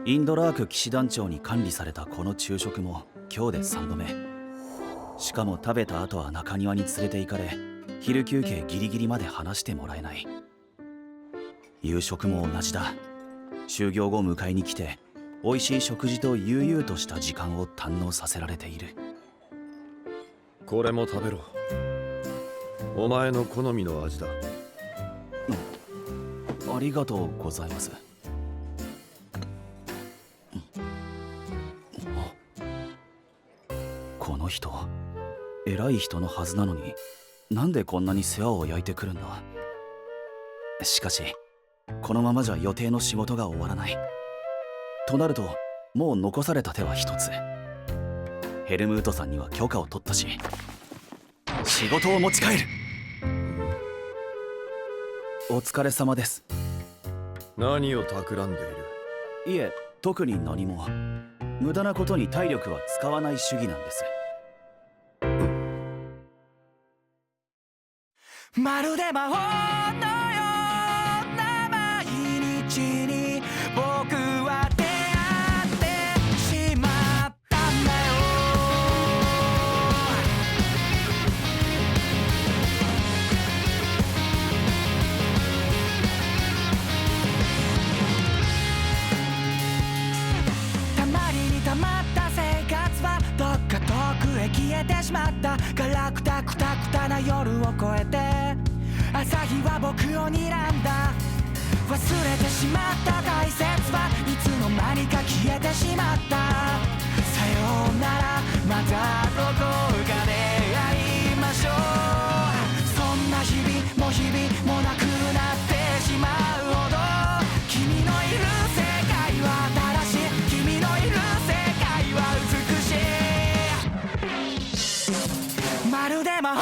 インドラーク騎士団長に管理されたこの昼食も今日で3度目。しかも食べた後は中庭に連れて行かれ、昼休憩ギリギリまで話してもらえない。夕食も同じだ。就業後迎えに来て美味しい食事と悠々とした時間を堪能させられている。これも食べろ。お前の好みの味だ。ありがとうございます。この人偉い人のはずなのに、なんでこんなに世話を焼いてくるんだ。しかしこのままじゃ予定の仕事が終わらない。となるともう残された手は一つ。ヘルムートさんには許可を取ったし、仕事を持ち帰る。お疲れ様です。何を企んでいる？いえ、特に何も。無駄なことに体力は使わない主義なんです。まるで魔法のような毎日に僕は出会ってしまったんだよ。たまりにたまった生活はどっか遠くへ消えてしまった。ガラクタクタクタな夜を越えて朝日は僕を睨んだ。忘れてしまった大切はいつの間にか消えてしまった。さようなら、またどこかで会いましょう。そんな日々も日々もなくなってしまうほど君のいる世界は正しい。君のいる世界は美しい。まるで魔法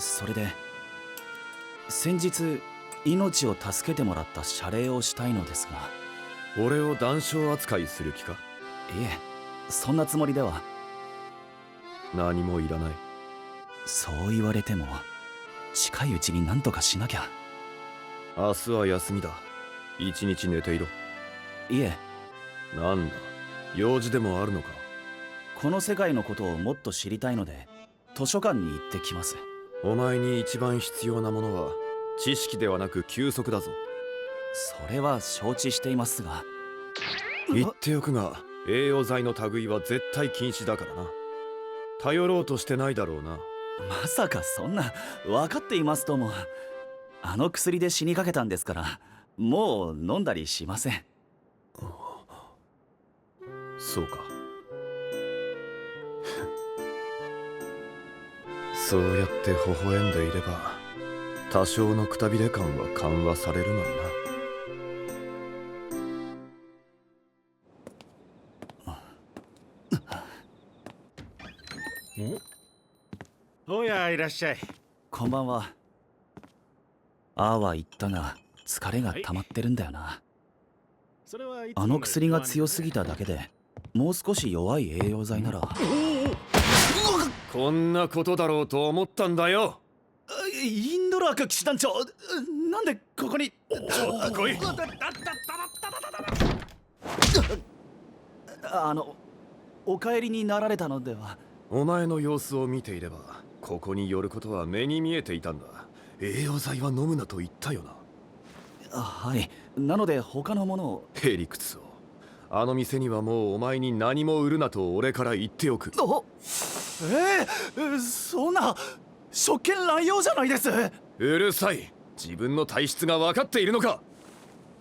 それで先日命を助けてもらった謝礼をしたいのですが。俺を談笑扱いする気か？いえ、そんなつもりでは。何もいらない。そう言われても近いうちに何とかしなきゃ。明日は休みだ。一日寝ていろ。いえ。なんだ、用事でもあるのか？この世界のことをもっと知りたいので図書館に行ってきます。お前に一番必要なものは知識ではなく休息だぞ。それは承知していますが。言っておくが、栄養剤の類は絶対禁止だからな。頼ろうとしてないだろうな。まさかそんな。分かっていますとも。あの薬で死にかけたんですから、もう飲んだりしません。そうか。そうやって微笑んでいれば多少のくたびれ感は緩和されるのにな。おや、いらっしゃい。こんばんは。ああは言ったが疲れが溜まってるんだよな。あの薬が強すぎただけでもう少し弱い栄養剤なら。こんなことだろうと思ったんだよ。インドラーク騎士団長、なんでここに。ちょっと来い。お帰りになられたのでは。お前の様子を見ていればここに寄ることは目に見えていたんだ。栄養剤は飲むなと言ったよな。はい、なので他のものを。へりくつを。あの店にはもうお前に何も売るなと俺から言っておく。そんな職権乱用じゃないです。うるさい。自分の体質が分かっているのか？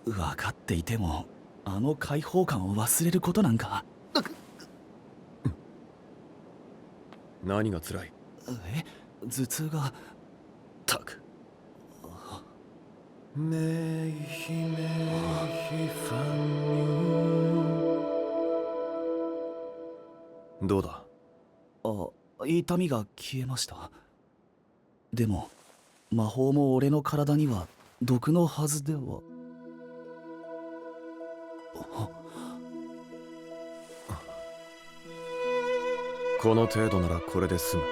分かっていてもあの解放感を忘れることなんか。何が辛い？頭痛が。たく。ねえ姫どうだ？あ、痛みが消えました。でも魔法も俺の体には毒のはずでは。この程度ならこれで済む。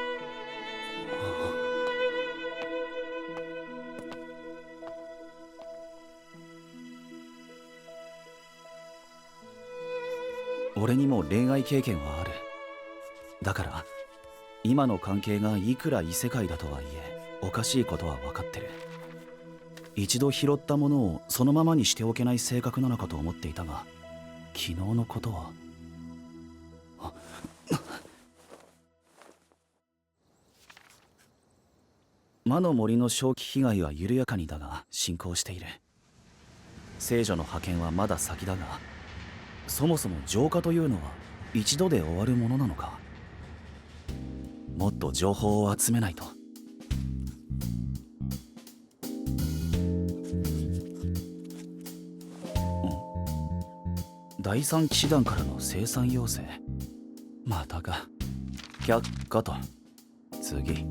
俺にも恋愛経験はある。だから今の関係がいくら異世界だとはいえおかしいことは分かってる。一度拾ったものをそのままにしておけない性格なのかと思っていたが、昨日のことは魔の森の正気被害は緩やかにだが進行している。聖女の派遣はまだ先だが、そもそも浄化というのは一度で終わるものなのか。もっと情報を集めないと。第三騎士団からの生産要請。またか。却下と。次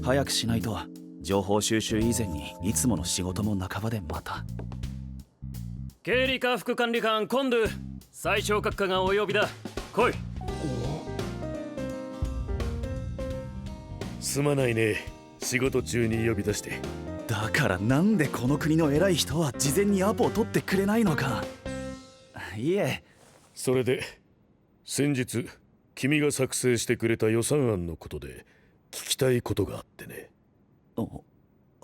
早くしないと情報収集以前にいつもの仕事も半ばでまた。経理課副管理官今度最小閣下がお呼びだ。来い。すまないね、仕事中に呼び出して。だからなんでこの国の偉い人は事前にアポを取ってくれないのか。いえ。それで先日君が作成してくれた予算案のことで聞きたいことがあってね。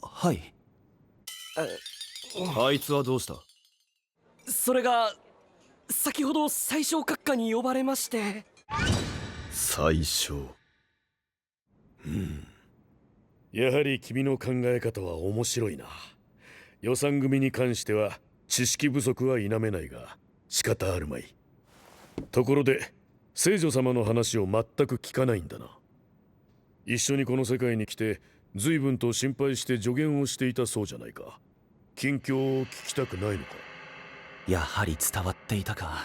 はい。あいつはどうした？それが先ほど最小閣下に呼ばれまして。最小。やはり君の考え方は面白いな。予算組に関しては知識不足は否めないが仕方あるまい。ところで聖女様の話を全く聞かないんだな。一緒にこの世界に来て随分と心配して助言をしていたそうじゃないか。近況を聞きたくないのか？やはり伝わっていたか。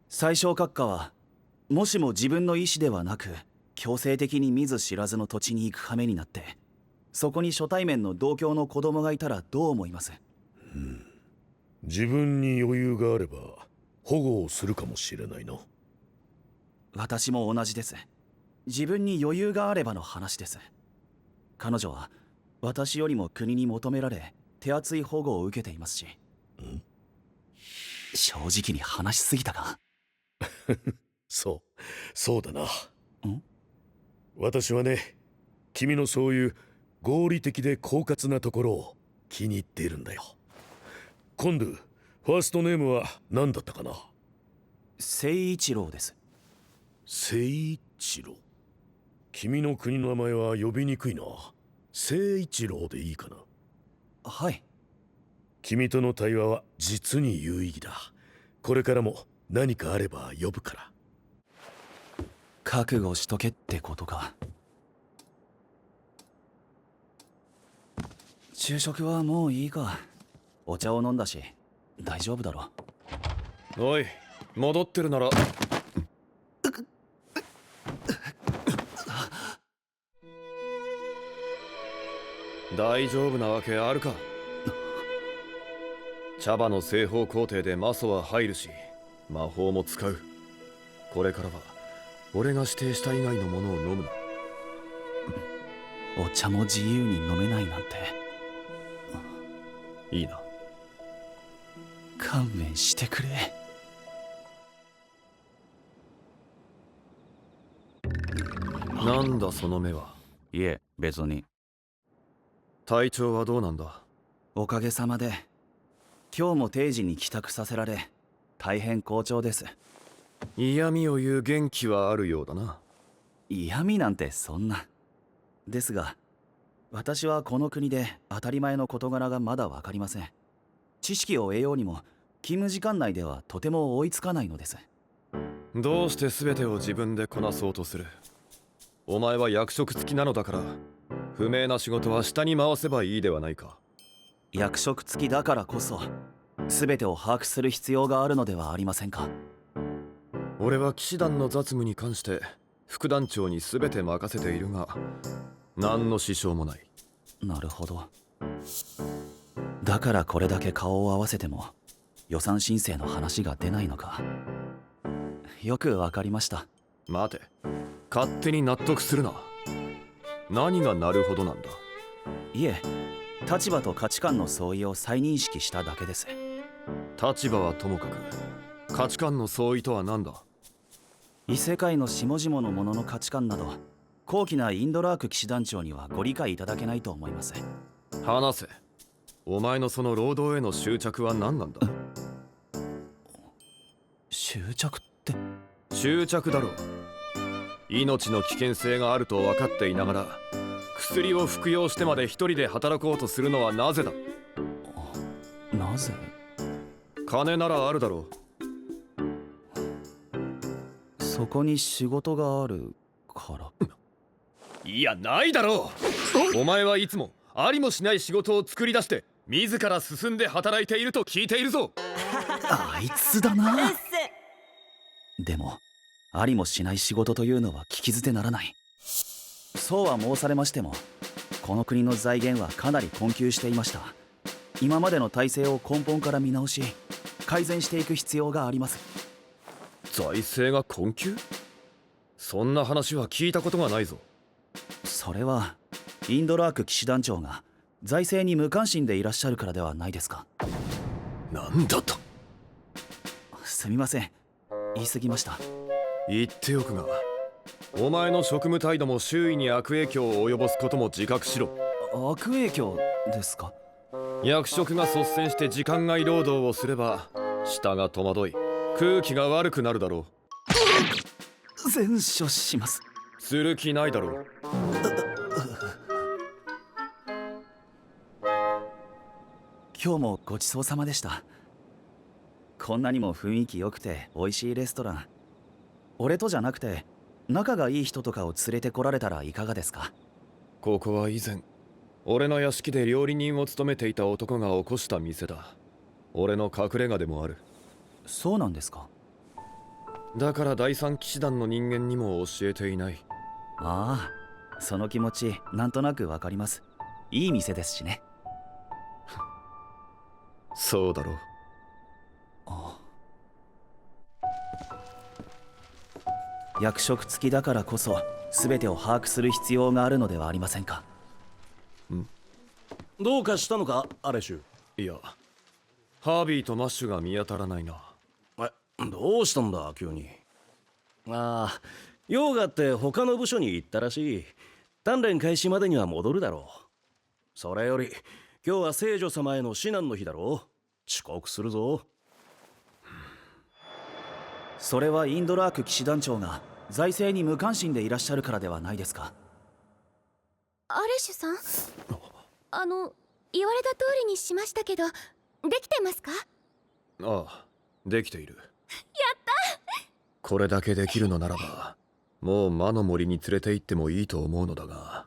最小閣下はもしも自分の意思ではなく強制的に見ず知らずの土地に行く羽目になって、そこに初対面の同郷の子供がいたらどう思います？自分に余裕があれば保護をするかもしれないな。私も同じです。自分に余裕があればの話です。彼女は私よりも国に求められ手厚い保護を受けていますし。正直に話しすぎたか？そうだな。私はね、君のそういう合理的で狡猾なところを気に入っているんだよ。今度ファーストネームは何だったかな？誠一郎です。誠一郎。君の国の名前は呼びにくいな。誠一郎でいいかな？はい。君との対話は実に有意義だ。これからも何かあれば呼ぶから。覚悟しとけってことか。昼食はもういいか。お茶を飲んだし大丈夫だろ。おい、戻ってるなら。大丈夫なわけあるか。茶葉の製法工程で魔素は入るし魔法も使う。これからは俺が指定した以外のものを飲むな。お茶も自由に飲めないなんて。いいな。勘弁してくれ。なんだその目は。いえ別に。体調はどうなんだ？おかげさまで今日も定時に帰宅させられ大変好調です。嫌味を言う元気はあるようだな。嫌味なんてそんな。ですが私はこの国で当たり前の事柄がまだ分かりません。知識を得ようにも勤務時間内ではとても追いつかないのです。どうして全てを自分でこなそうとする？お前は役職付きなのだから不明な仕事は下に回せばいいではないか。役職付きだからこそ全てを把握する必要があるのではありませんか。俺は騎士団の雑務に関して副団長に全て任せているが、何の支障もない。なるほど。だからこれだけ顔を合わせても予算申請の話が出ないのか。よくわかりました。待て、勝手に納得するな。何がなるほどなんだ。いえ、立場と価値観の相違を再認識しただけです。立場はともかく価値観の相違とは何だ。異世界の下々の者の価値観など高貴なインドラーク騎士団長にはご理解いただけないと思います。話せ。お前のその労働への執着は何なんだ。執着って。執着だろう。命の危険性があると分かっていながら薬を服用してまで一人で働こうとするのはなぜだ。なぜ。金ならあるだろう。そこに仕事があるから。いや、ないだろう。お前はいつもありもしない仕事を作り出して自ら進んで働いていると聞いているぞ。あいつだな。でもありもしない仕事というのは聞き捨てならない。そうは申されましてもこの国の財源はかなり困窮していました。今までの体制を根本から見直し改善していく必要があります。財政が困窮？そんな話は聞いたことがないぞ。それはインドラーク騎士団長が財政に無関心でいらっしゃるからではないですか。なんだと。すみません、言い過ぎました。言っておくが、お前の職務態度も周囲に悪影響を及ぼすことも自覚しろ。悪影響ですか。役職が率先して時間外労働をすれば舌が戸惑い空気が悪くなるだろう。善処します。する気ないだろう。今日もごちそうさまでした。こんなにも雰囲気良くて美味しいレストラン、俺とじゃなくて仲がいい人とかを連れてこられたらいかがですか。ここは以前俺の屋敷で料理人を務めていた男が起こした店だ。俺の隠れ家でもある。そうなんですか。だから第三騎士団の人間にも教えていない。ああ、その気持ちなんとなくわかります。いい店ですしね。そうだろう。役職付きだからこそ全てを把握する必要があるのではありませんか。どうかしたのか、アレシュ。いや、ハービーとマッシュが見当たらないな。どうしたんだ急に。ああ、ヨーガって他の部署に行ったらしい。鍛錬開始までには戻るだろう。それより今日は聖女様への指南の日だろう。遅刻するぞ。それはインドラーク騎士団長が財政に無関心でいらっしゃるからではないですか。アレシュさん、言われた通りにしましたけど、できてますか？ああ、できている。やった！これだけできるのならばもう魔の森に連れて行ってもいいと思うのだが、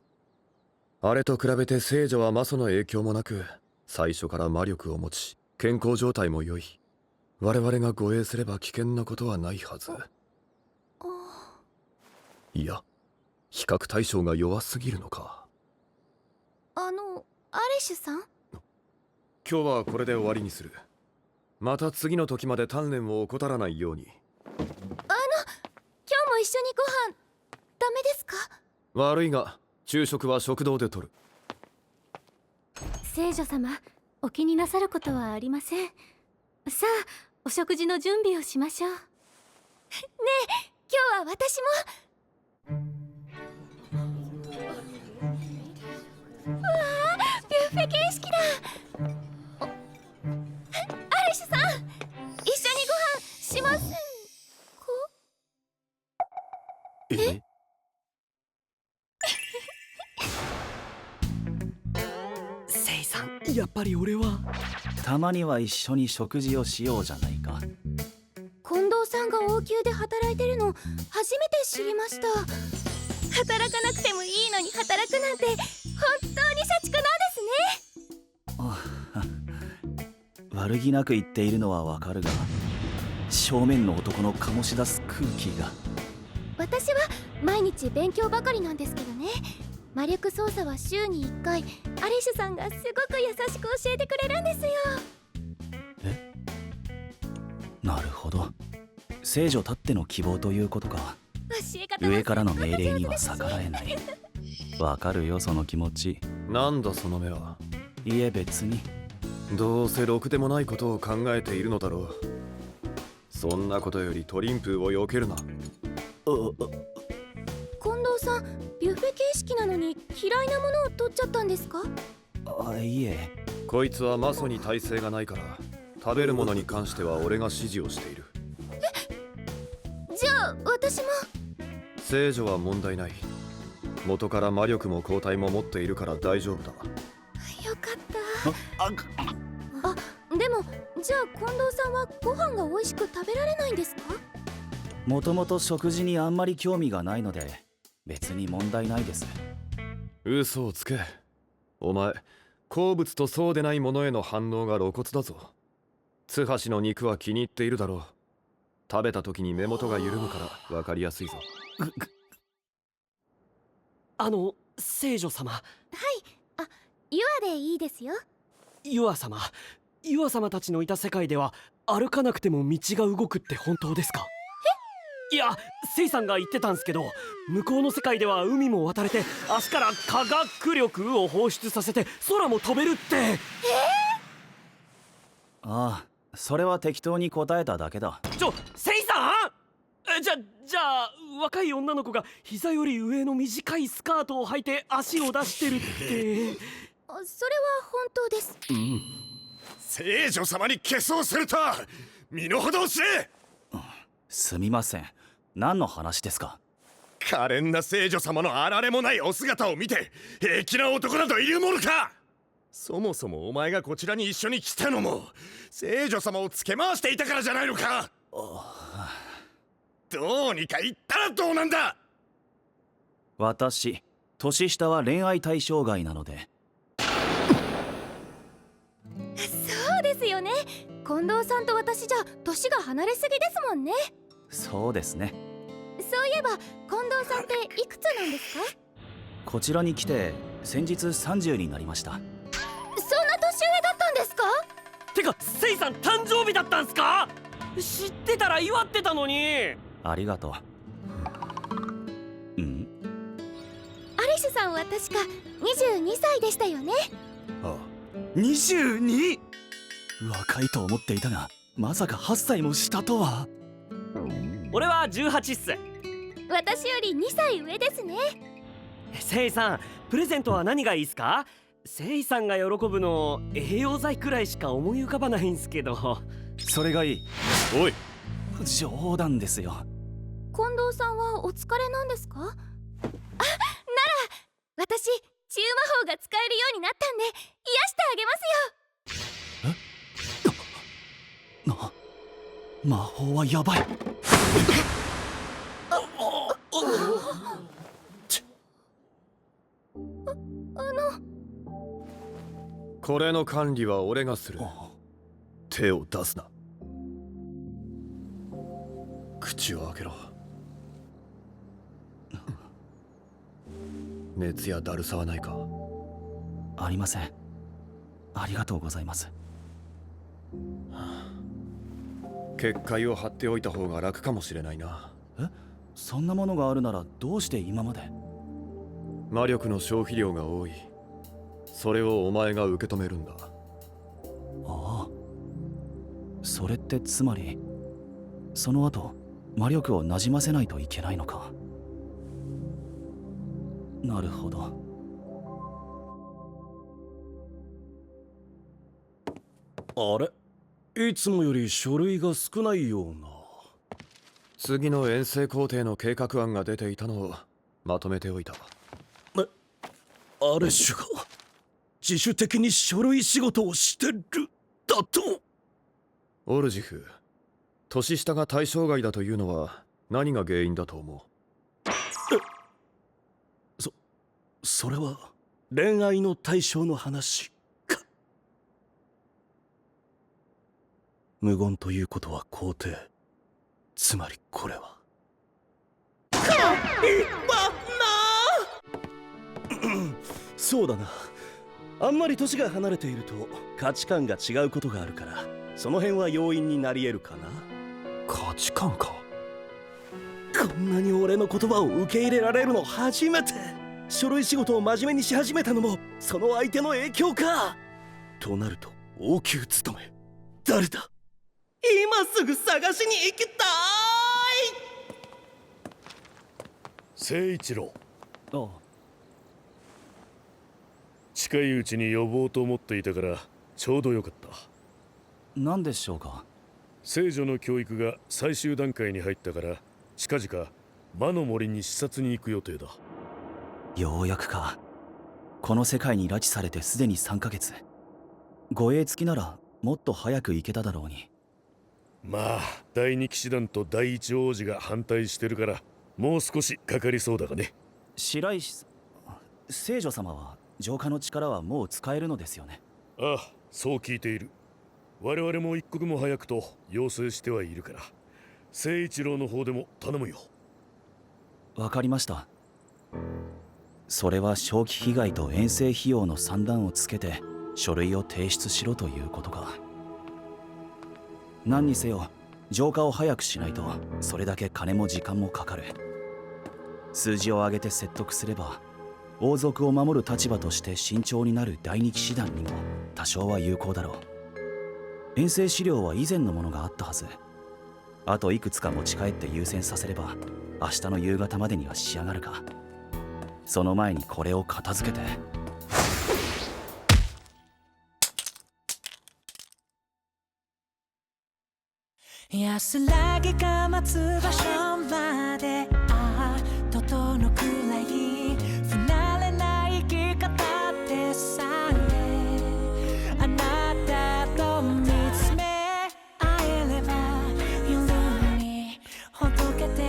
あれと比べて聖女は魔素の影響もなく最初から魔力を持ち健康状態も良い。我々が護衛すれば危険なことはないはず。いや、比較対象が弱すぎるのか。アレシュさん、今日はこれで終わりにする。また次の時まで鍛錬を怠らないように。今日も一緒にご飯ダメですか？悪いが昼食は食堂でとる。聖女様、お気になさることはありません。さあ、お食事の準備をしましょう。ねえ、今日は私も。うわあ、ビュッフェ形式だ。アレシュさん、一緒にご飯しませんか？え？セイさん、やっぱり俺は。たまには一緒に食事をしようじゃないか。近藤さんが王宮で働いてるの初めて知りました。働かなくてもいいのに働くなんて本当に社畜なんですね。悪気なく言っているのはわかるが、正面の男の醸し出す空気が。私は毎日勉強ばかりなんですけどね。魔力操作は週に1回、アリシュさんがすごく優しく教えてくれるんですよ。なるほど、聖女たっての希望ということか。教え方は上からの命令には逆らえない。わかるよ、その気持ち。なんだその目は。いえ別に。どうせろくでもないことを考えているのだろう。そんなことよりトリンプーを避けるな。近藤さん、ビュッフェ形式なのに嫌いなものを取っちゃったんですか？いえ。こいつはマソに耐性がないから、食べるものに関しては俺が指示をしている。じゃあ私も。聖女は問題ない。元から魔力も抗体も持っているから大丈夫だ。よかった。でもじゃあ近藤さんはご飯が美味しく食べられないんですか？もともと食事にあんまり興味がないので別に問題ないです。嘘をつけ。お前、好物とそうでないものへの反応が露骨だぞ。津橋の肉は気に入っているだろう。食べた時に目元が緩むから分かりやすいぞ。聖女様。ユアでいいですよ。ユア様たちのいた世界では歩かなくても道が動くって本当ですか？いや、セイさんが言ってたんすけど、向こうの世界では海も渡れて足から科学力を放出させて空も飛べるって。ああ、それは適当に答えただけだ。セイさん、じゃあ若い女の子が膝より上の短いスカートを履いて足を出してるって。それは本当です。聖女様に消そうするとは身の程を知れ。すみません、何の話ですか？可憐な聖女様のあられもないお姿を見て平気な男などいるものか。そもそもお前がこちらに一緒に来たのも聖女様をつけ回していたからじゃないのか。どうにか言ったらどうなんだ。私、年下は恋愛対象外なので。そうですよね。近藤さんと私じゃ年が離れすぎですもんね。そうですね。そういえば近藤さんっていくつなんですか？こちらに来て先日30になりました。そんな年上だったんですか？てかセイさん誕生日だったんすか？知ってたら祝ってたのに。ありがとう。アリシュさんは確か22歳でしたよね。ああ、22？若いと思っていたがまさか8歳も下とは。俺は18っす。私より2歳上ですね。セイさん、プレゼントは何がいいっすか？セイさんが喜ぶの栄養剤くらいしか思い浮かばないんすけど。それがいい。おい、冗談ですよ。近藤さんはお疲れなんですか？なら私治癒魔法が使えるようになったんで癒してあげますよ。魔法はやばい。これの管理は俺がする。手を出すな。口を開けろ。熱やだるさはないか？ありません。ありがとうございます。結界を貼っておいた方が楽かもしれないな。そんなものがあるならどうして今まで？魔力の消費量が多い。それをお前が受け止めるんだ。ああ、それってつまりその後魔力をなじませないといけないのか。なるほど。あれ、いつもより書類が少ないような。次の遠征工程の計画案が出ていたのをまとめておいた。アレッシュが自主的に書類仕事をしてるだと？オルジフ、年下が対象外だというのは何が原因だと思う？それは恋愛の対象の話か。無言ということは肯定。つまりこれはそうだな。あんまり年が離れていると価値観が違うことがあるから、その辺は要因になり得るかな。価値観か。こんなに俺の言葉を受け入れられるの初めて。書類仕事を真面目にし始めたのもその相手の影響か。となると王宮勤め誰だ。今すぐ探しに行きたい。誠一郎、ああ、近いうちに呼ぼうと思っていたからちょうどよかった。何でしょうか。聖女の教育が最終段階に入ったから近々魔の森に視察に行く予定だ。ようやくか。この世界に拉致されてすでに3ヶ月。護衛付きならもっと早く行けただろうに。まあ第二騎士団と第一王子が反対してるからもう少しかかりそうだがね。白石聖女様は浄化の力はもう使えるのですよね。ああ、そう聞いている。我々も一刻も早くと要請してはいるから、誠一郎の方でも頼むよ。わかりました。それは正気被害と遠征費用の算段をつけて書類を提出しろということか。何にせよ浄化を早くしないとそれだけ金も時間もかかる。数字を上げて説得すれば王族を守る立場として慎重になる第二騎士団にも多少は有効だろう。遠征資料は以前のものがあったはず。あといくつか持ち帰って優先させれば明日の夕方までには仕上がるか。その前にこれを片付けて。安らぎが待つ場所まで整うくらい不慣れな生き方でさえあなたと見つめ合えれば夜にほどけて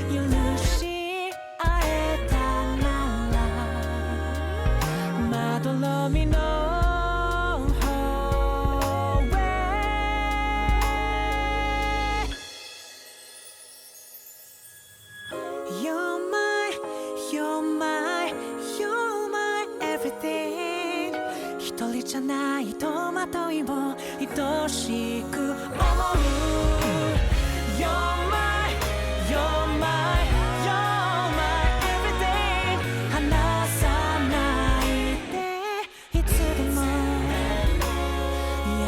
許し合えたならまどろみの一人じゃない戸惑いを愛しく思う You're my, you're my, you're my everything 離さないでいつでも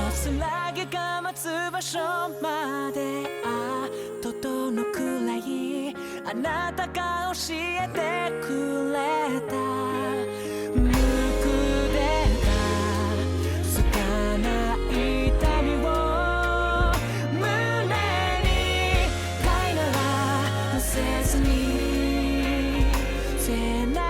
安らぎが待つ場所まで整うくらいあなたが教えてくれた背中